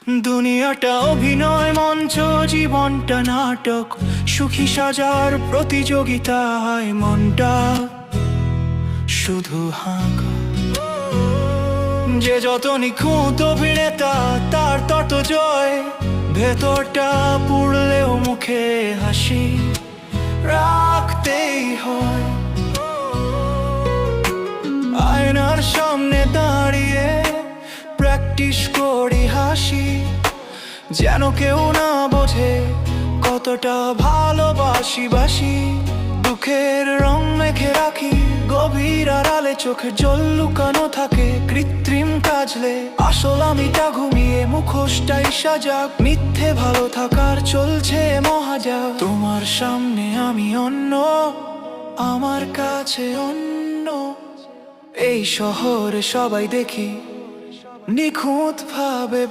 দুনিয়াটা অভিনয় মঞ্চ, জীবনটা নাটক, সুখী সাজার প্রতিযোগিতায় মনটা শুধু হাঁক। যে যত নিখুঁত অভিনেতা তার তত জয়, ভেতরটা পুড়লেও মুখে হাসি রাখতেই হয়। আয়নার সামনে দাঁড়িয়ে প্র্যাকটিস করি হাসি, যেন কেউ না বোঝে কতটা ভালোবাসি। দুঃখের রং মেখে রাখি গভীর আড়ালে, চোখের জল লুকানো থাকে কৃত্রিম কাজলে। আসল আমিটা ঘুমিয়ে মুখোশটাই সাজাক, মিথ্যে ভালো থাকার চলছে মহাজাগ। তোমার সামনে আমি অন্য, আমার কাছে অন্য। এই শহরে সবাই দেখি নিখুঁত ভাবে